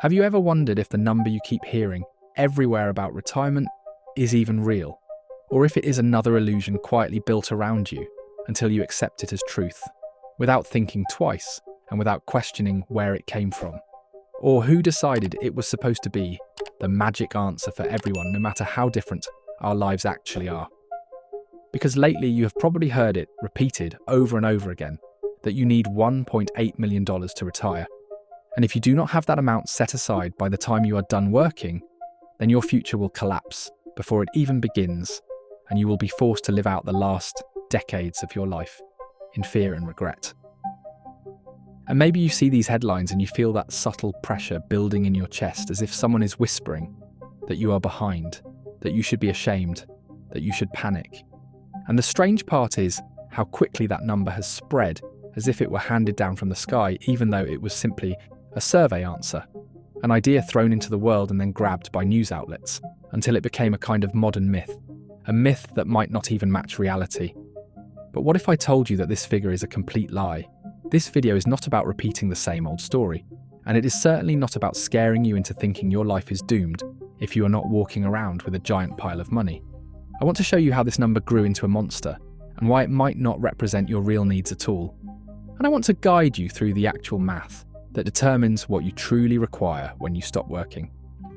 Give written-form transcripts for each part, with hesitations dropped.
Have you ever wondered if the number you keep hearing everywhere about retirement is even real? Or if it is another illusion quietly built around you until you accept it as truth, without thinking twice and without questioning where it came from? Or who decided it was supposed to be the magic answer for everyone, no matter how different our lives actually are? Because lately you have probably heard it repeated over and over again that you need $1.8 million to retire. And if you do not have that amount set aside by the time you are done working, then your future will collapse before it even begins, and you will be forced to live out the last decades of your life in fear and regret. And maybe you see these headlines and you feel that subtle pressure building in your chest, as if someone is whispering that you are behind, that you should be ashamed, that you should panic. And the strange part is how quickly that number has spread, as if it were handed down from the sky, even though it was simply a survey answer, an idea thrown into the world and then grabbed by news outlets, until it became a kind of modern myth, a myth that might not even match reality. But what if I told you that this figure is a complete lie? This video is not about repeating the same old story, and it is certainly not about scaring you into thinking your life is doomed if you are not walking around with a giant pile of money. I want to show you how this number grew into a monster, and why it might not represent your real needs at all. And I want to guide you through the actual math that determines what you truly require when you stop working.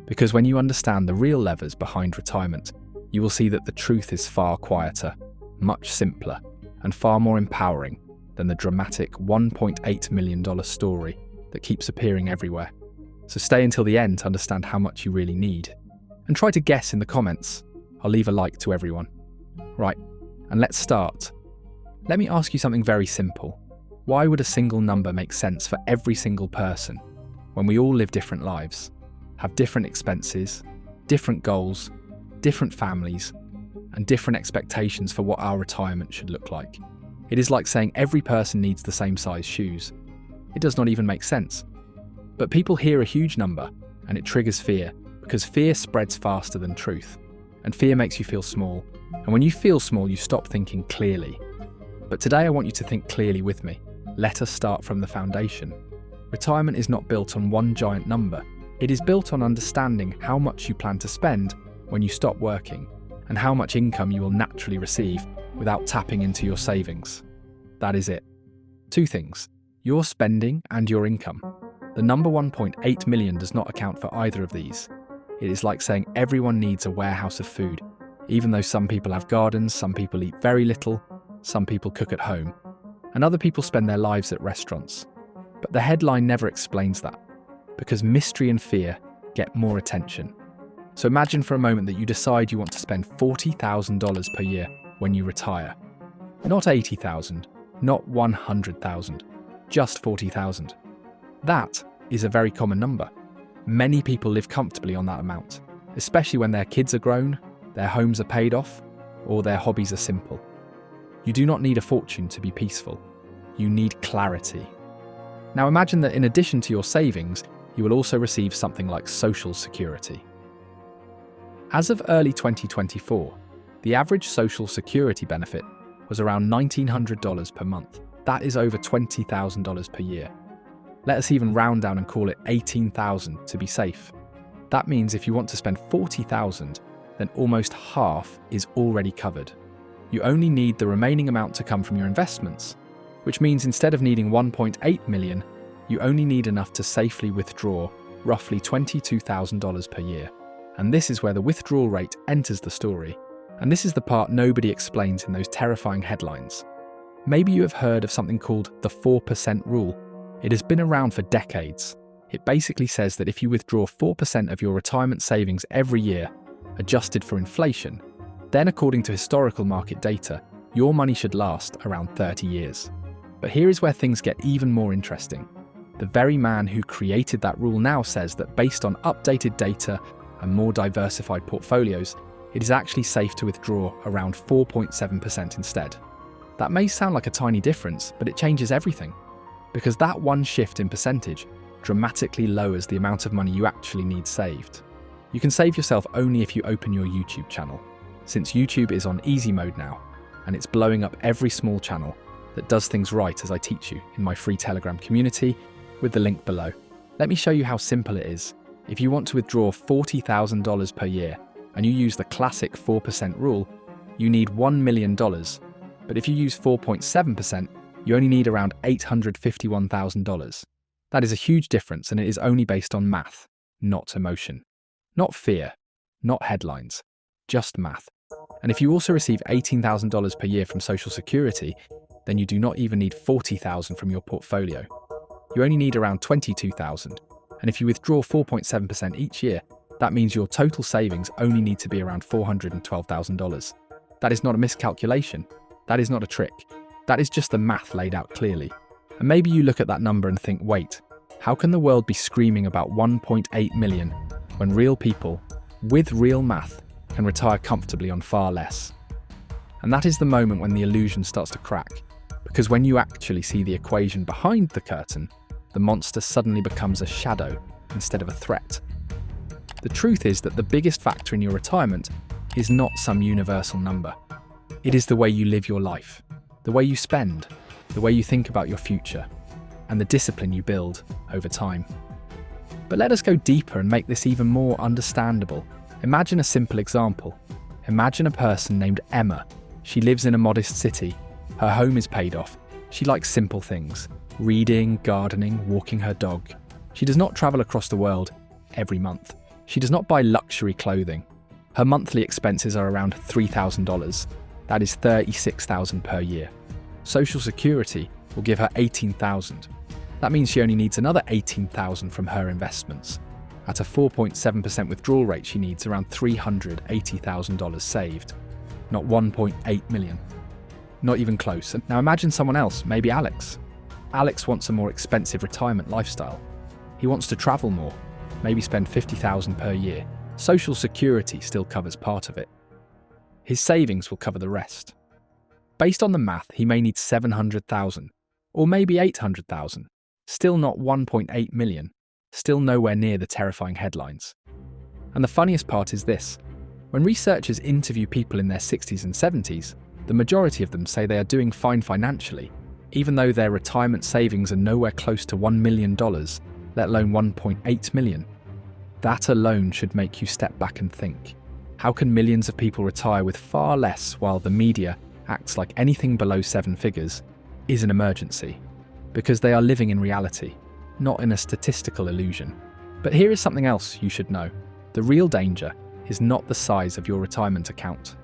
Because when you understand the real levers behind retirement, you will see that the truth is far quieter, much simpler, and far more empowering than the dramatic $1.8 million story that keeps appearing everywhere. So stay until the end to understand how much you really need. And try to guess in the comments. I'll leave a like to everyone. Right, and let's start. Let me ask you something very simple. Why would a single number make sense for every single person when we all live different lives, have different expenses, different goals, different families, and different expectations for what our retirement should look like? It is like saying every person needs the same size shoes. It does not even make sense. But people hear a huge number and it triggers fear, because fear spreads faster than truth. And fear makes you feel small. And when you feel small, you stop thinking clearly. But today I want you to think clearly with me. Let us start from the foundation. Retirement is not built on one giant number. It is built on understanding how much you plan to spend when you stop working, and how much income you will naturally receive without tapping into your savings. That is it. Two things: your spending and your income. The number 1.8 million does not account for either of these. It is like saying everyone needs a warehouse of food, even though some people have gardens, some people eat very little, some people cook at home, and other people spend their lives at restaurants. But the headline never explains that, because mystery and fear get more attention. So imagine for a moment that you decide you want to spend $40,000 per year when you retire. Not $80,000, not $100,000, just $40,000. That is a very common number. Many people live comfortably on that amount, especially when their kids are grown, their homes are paid off, or their hobbies are simple. You do not need a fortune to be peaceful. You need clarity. Now imagine that in addition to your savings, you will also receive something like Social Security. As of early 2024, the average Social Security benefit was around $1,900 per month. That is over $20,000 per year. Let us even round down and call it $18,000 to be safe. That means if you want to spend $40,000, then almost half is already covered. You only need the remaining amount to come from your investments, which means instead of needing 1.8 million, you only need enough to safely withdraw roughly $22,000 per year. And this is where the withdrawal rate enters the story. And this is the part nobody explains in those terrifying headlines. Maybe you have heard of something called the 4% rule. It has been around for decades. It basically says that if you withdraw 4% of your retirement savings every year, adjusted for inflation, then according to historical market data, your money should last around 30 years. But here is where things get even more interesting. The very man who created that rule now says that based on updated data and more diversified portfolios, it is actually safe to withdraw around 4.7% instead. That may sound like a tiny difference, but it changes everything. Because that one shift in percentage dramatically lowers the amount of money you actually need saved. You can save yourself only if you open your YouTube channel, since YouTube is on easy mode now, and it's blowing up every small channel that does things right as I teach you in my free Telegram community with the link below. Let me show you how simple it is. If you want to withdraw $40,000 per year and you use the classic 4% rule, you need $1 million. But if you use 4.7%, you only need around $851,000. That is a huge difference, and it is only based on math, not emotion. Not fear, not headlines, just math. And if you also receive $18,000 per year from Social Security, then you do not even need $40,000 from your portfolio. You only need around $22,000. And if you withdraw 4.7% each year, that means your total savings only need to be around $412,000. That is not a miscalculation. That is not a trick. That is just the math laid out clearly. And maybe you look at that number and think, wait, how can the world be screaming about 1.8 million when real people, with real math, can retire comfortably on far less? And that is the moment when the illusion starts to crack. Because when you actually see the equation behind the curtain, the monster suddenly becomes a shadow instead of a threat. The truth is that the biggest factor in your retirement is not some universal number. It is the way you live your life, the way you spend, the way you think about your future, and the discipline you build over time. But let us go deeper and make this even more understandable. Imagine a simple example. Imagine a person named Emma. She lives in a modest city. Her home is paid off. She likes simple things: reading, gardening, walking her dog. She does not travel across the world every month. She does not buy luxury clothing. Her monthly expenses are around $3,000. That is $36,000 per year. Social Security will give her $18,000. That means she only needs another $18,000 from her investments. At a 4.7% withdrawal rate, she needs around $380,000 saved, not 1.8 million. Not even close. Now imagine someone else, maybe Alex. Alex wants a more expensive retirement lifestyle. He wants to travel more, maybe spend $50,000 per year. Social Security still covers part of it. His savings will cover the rest. Based on the math, he may need $700,000, or maybe $800,000. Still not 1.8 million. Still nowhere near the terrifying headlines. And the funniest part is this. When researchers interview people in their 60s and 70s, the majority of them say they are doing fine financially, even though their retirement savings are nowhere close to $1 million, let alone 1.8 million. That alone should make you step back and think. How can millions of people retire with far less while the media acts like anything below 7 figures is an emergency? Because they are living in reality, not in a statistical illusion. But here is something else you should know. The real danger is not the size of your retirement account.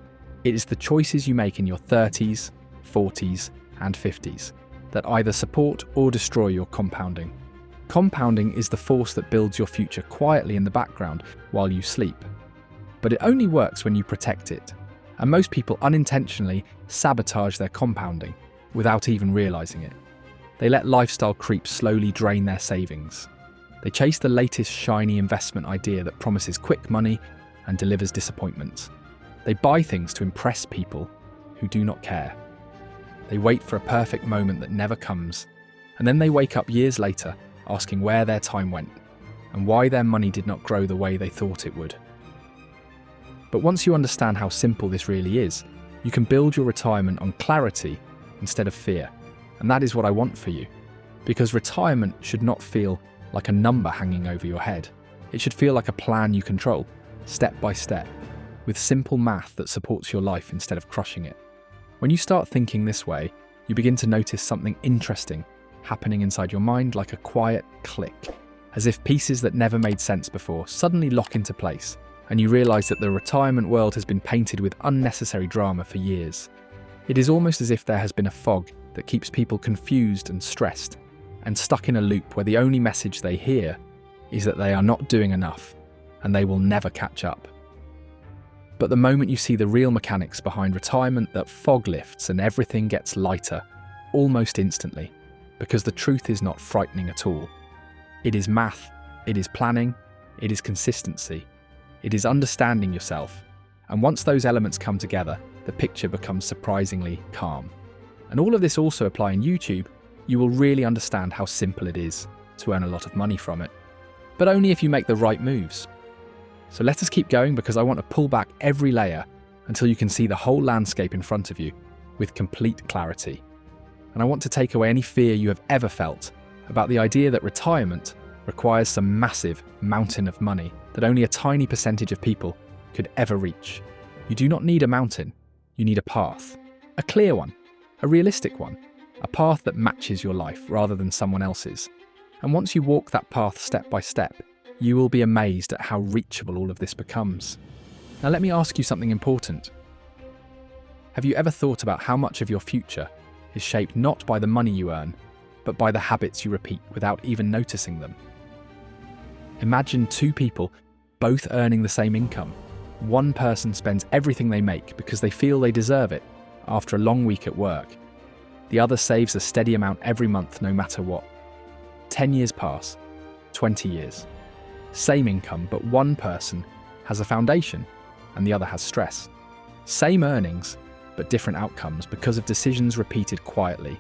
It is the choices you make in your 30s, 40s, and 50s that either support or destroy your compounding. Compounding is the force that builds your future quietly in the background while you sleep. But it only works when you protect it. And most people unintentionally sabotage their compounding without even realizing it. They let lifestyle creep slowly drain their savings. They chase the latest shiny investment idea that promises quick money and delivers disappointment. They buy things to impress people who do not care. They wait for a perfect moment that never comes, and then they wake up years later asking where their time went and why their money did not grow the way they thought it would. But once you understand how simple this really is, you can build your retirement on clarity instead of fear. And that is what I want for you. Because retirement should not feel like a number hanging over your head. It should feel like a plan you control, step by step, with simple math that supports your life instead of crushing it. When you start thinking this way, you begin to notice something interesting happening inside your mind, like a quiet click, as if pieces that never made sense before suddenly lock into place, and you realize that the retirement world has been painted with unnecessary drama for years. It is almost as if there has been a fog that keeps people confused and stressed, and stuck in a loop where the only message they hear is that they are not doing enough, and they will never catch up. But the moment you see the real mechanics behind retirement, that fog lifts and everything gets lighter, almost instantly, because the truth is not frightening at all. It is math, it is planning, it is consistency, it is understanding yourself, and once those elements come together, the picture becomes surprisingly calm. And all of this also apply in YouTube. You will really understand how simple it is to earn a lot of money from it, but only if you make the right moves. So let us keep going, because I want to pull back every layer until you can see the whole landscape in front of you with complete clarity. And I want to take away any fear you have ever felt about the idea that retirement requires some massive mountain of money that only a tiny percentage of people could ever reach. You do not need a mountain, you need a path. A clear one, a realistic one, a path that matches your life rather than someone else's. And once you walk that path step by step, you will be amazed at how reachable all of this becomes. Now let me ask you something important. Have you ever thought about how much of your future is shaped not by the money you earn, but by the habits you repeat without even noticing them? Imagine two people both earning the same income. One person spends everything they make because they feel they deserve it after a long week at work. The other saves a steady amount every month no matter what. 10 years pass, 20 years. Same income, but one person has a foundation and the other has stress. Same earnings, but different outcomes because of decisions repeated quietly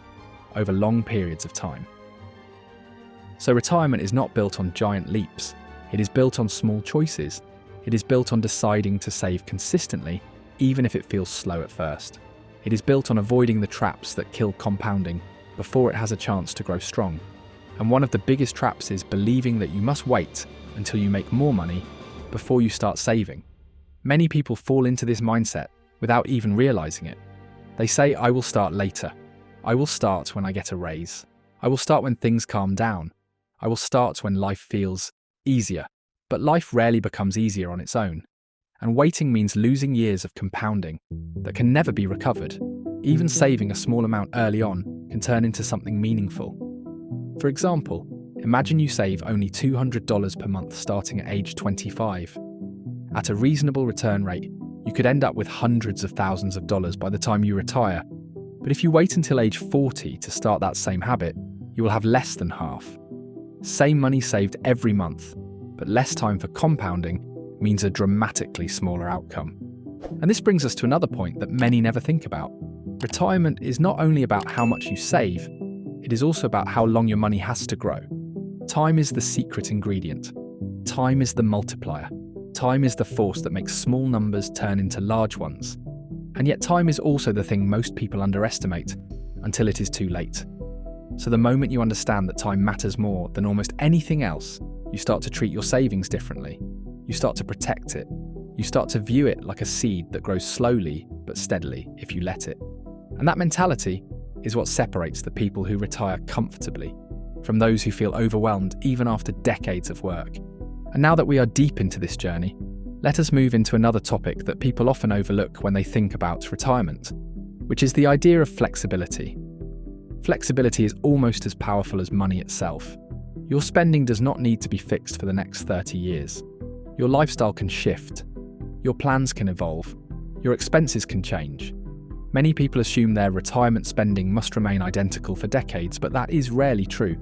over long periods of time. So retirement is not built on giant leaps. It is built on small choices. It is built on deciding to save consistently, even if it feels slow at first. It is built on avoiding the traps that kill compounding before it has a chance to grow strong. And one of the biggest traps is believing that you must wait until you make more money before you start saving. Many people fall into this mindset without even realizing it. They say, I will start later. I will start when I get a raise. I will start when things calm down. I will start when life feels easier. But life rarely becomes easier on its own. And waiting means losing years of compounding that can never be recovered. Even saving a small amount early on can turn into something meaningful. For example, imagine you save only $200 per month starting at age 25. At a reasonable return rate, you could end up with hundreds of thousands of dollars by the time you retire. But if you wait until age 40 to start that same habit, you will have less than half. Same money saved every month, but less time for compounding means a dramatically smaller outcome. And this brings us to another point that many never think about. Retirement is not only about how much you save, it is also about how long your money has to grow. Time is the secret ingredient. Time is the multiplier. Time is the force that makes small numbers turn into large ones. And yet time is also the thing most people underestimate until it is too late. So the moment you understand that time matters more than almost anything else, you start to treat your savings differently. You start to protect it. You start to view it like a seed that grows slowly but steadily if you let it. And that mentality is what separates the people who retire comfortably from those who feel overwhelmed even after decades of work. And now that we are deep into this journey, let us move into another topic that people often overlook when they think about retirement, which is the idea of flexibility. Flexibility is almost as powerful as money itself. Your spending does not need to be fixed for the next 30 years. Your lifestyle can shift. Your plans can evolve. Your expenses can change. Many people assume their retirement spending must remain identical for decades, but that is rarely true.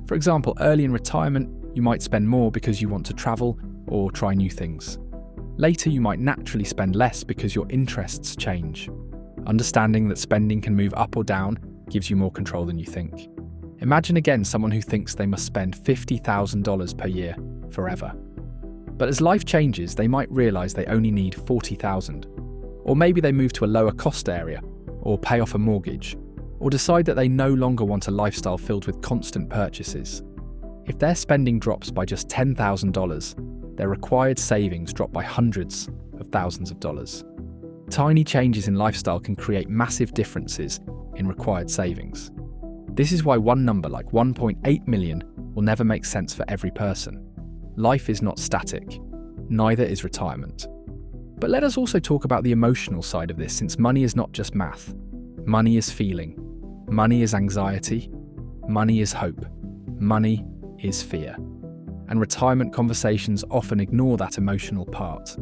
For example, early in retirement, you might spend more because you want to travel or try new things. Later, you might naturally spend less because your interests change. Understanding that spending can move up or down gives you more control than you think. Imagine again someone who thinks they must spend $50,000 per year forever. But as life changes, they might realize they only need $40,000. Or maybe they move to a lower cost area, or pay off a mortgage, or decide that they no longer want a lifestyle filled with constant purchases. If their spending drops by just $10,000, their required savings drop by hundreds of thousands of dollars. Tiny changes in lifestyle can create massive differences in required savings. This is why one number like 1.8 million will never make sense for every person. Life is not static, neither is retirement. But let us also talk about the emotional side of this, since money is not just math. Money is feeling. Money is anxiety. Money is hope. Money is fear. And retirement conversations often ignore that emotional part.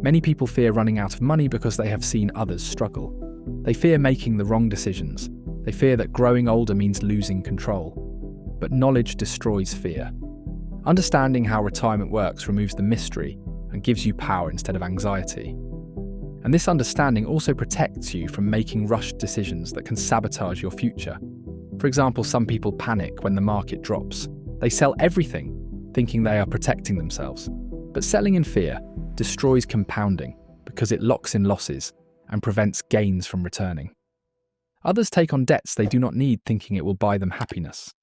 Many people fear running out of money because they have seen others struggle. They fear making the wrong decisions. They fear that growing older means losing control. But knowledge destroys fear. Understanding how retirement works removes the mystery and gives you power instead of anxiety. And this understanding also protects you from making rushed decisions that can sabotage your future. For example, some people panic when the market drops. They sell everything, thinking they are protecting themselves. But selling in fear destroys compounding because it locks in losses and prevents gains from returning. Others take on debts they do not need, thinking it will buy them happiness.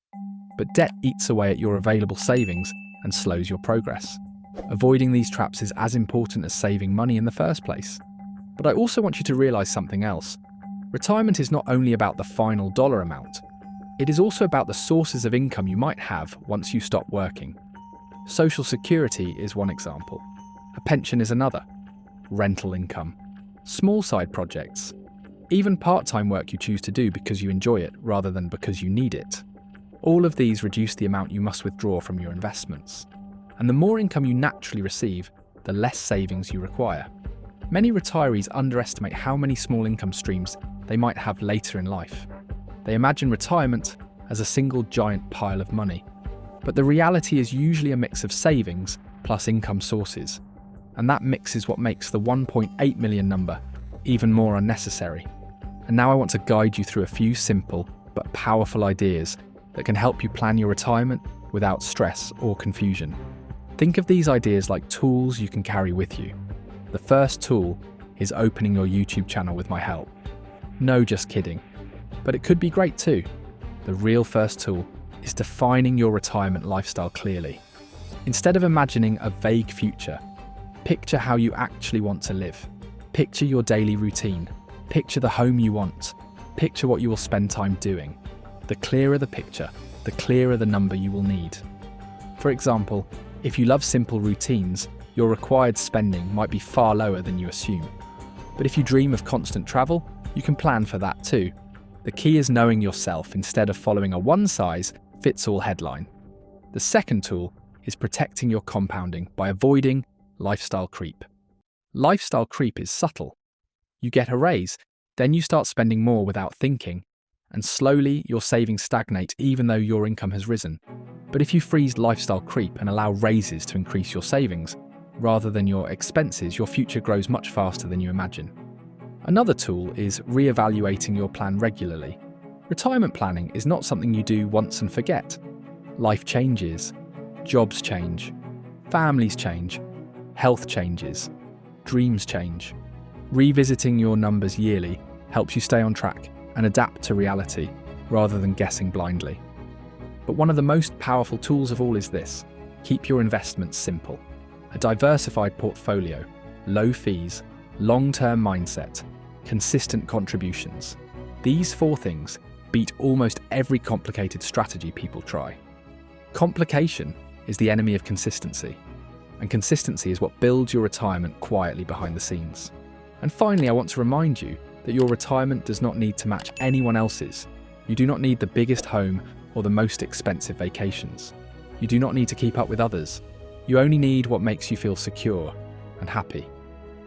but debt eats away at your available savings and slows your progress. Avoiding these traps is as important as saving money in the first place. But I also want you to realise something else. Retirement is not only about the final dollar amount, it is also about the sources of income you might have once you stop working. Social security is one example. A pension is another. Rental income. Small side projects. Even part-time work you choose to do because you enjoy it rather than because you need it. All of these reduce the amount you must withdraw from your investments. And the more income you naturally receive, the less savings you require. Many retirees underestimate how many small income streams they might have later in life. They imagine retirement as a single giant pile of money. But the reality is usually a mix of savings plus income sources. And that mix is what makes the 1.8 million number even more unnecessary. And now I want to guide you through a few simple but powerful ideas that can help you plan your retirement without stress or confusion. Think of these ideas like tools you can carry with you. The first tool is opening your YouTube channel with my help. No, just kidding. But it could be great too. The real first tool is defining your retirement lifestyle clearly. Instead of imagining a vague future, picture how you actually want to live. Picture your daily routine. Picture the home you want. Picture what you will spend time doing. The clearer the picture, the clearer the number you will need. For example, if you love simple routines, your required spending might be far lower than you assume. But if you dream of constant travel, you can plan for that too. The key is knowing yourself instead of following a one-size-fits-all headline. The second tool is protecting your compounding by avoiding lifestyle creep. Lifestyle creep is subtle. You get a raise, then you start spending more without thinking, and slowly your savings stagnate even though your income has risen. But if you freeze lifestyle creep and allow raises to increase your savings, rather than your expenses, your future grows much faster than you imagine. Another tool is re-evaluating your plan regularly. Retirement planning is not something you do once and forget. Life changes, jobs change, families change, health changes, dreams change. Revisiting your numbers yearly helps you stay on track and adapt to reality rather than guessing blindly. But one of the most powerful tools of all is this: keep your investments simple. A diversified portfolio, low fees, long-term mindset, consistent contributions. These four things beat almost every complicated strategy people try. Complication is the enemy of consistency, and consistency is what builds your retirement quietly behind the scenes. And finally, I want to remind you that your retirement does not need to match anyone else's. You do not need the biggest home or the most expensive vacations. You do not need to keep up with others. You only need what makes you feel secure and happy.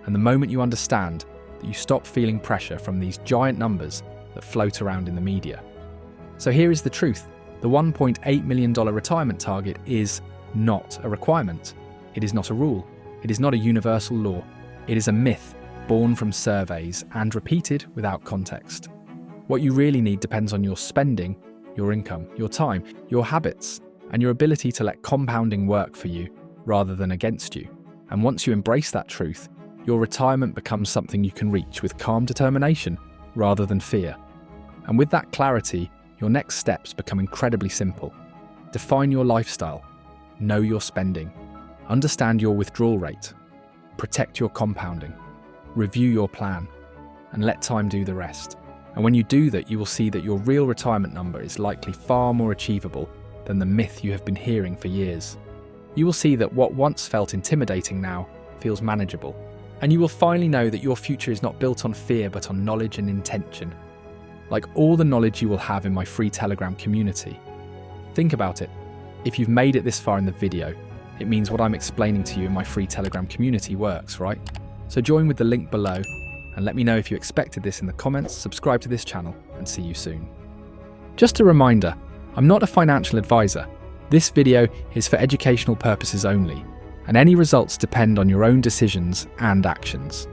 And the moment you understand that, you stop feeling pressure from these giant numbers that float around in the media. So here is the truth. The $1.8 million retirement target is not a requirement. It is not a rule. It is not a universal law. It is a myth born from surveys and repeated without context. What you really need depends on your spending, your income, your time, your habits, and your ability to let compounding work for you rather than against you. And once you embrace that truth, your retirement becomes something you can reach with calm determination rather than fear. And with that clarity, your next steps become incredibly simple. Define your lifestyle, know your spending, understand your withdrawal rate, protect your compounding, review your plan, and let time do the rest. And when you do that, you will see that your real retirement number is likely far more achievable than the myth you have been hearing for years. You will see that what once felt intimidating now feels manageable. And you will finally know that your future is not built on fear but on knowledge and intention. Like all the knowledge you will have in my free Telegram community. Think about it. If you've made it this far in the video, it means what I'm explaining to you in my free Telegram community works, right? So join with the link below and let me know if you expected this in the comments, subscribe to this channel, and see you soon. Just a reminder, I'm not a financial advisor. This video is for educational purposes only, and any results depend on your own decisions and actions.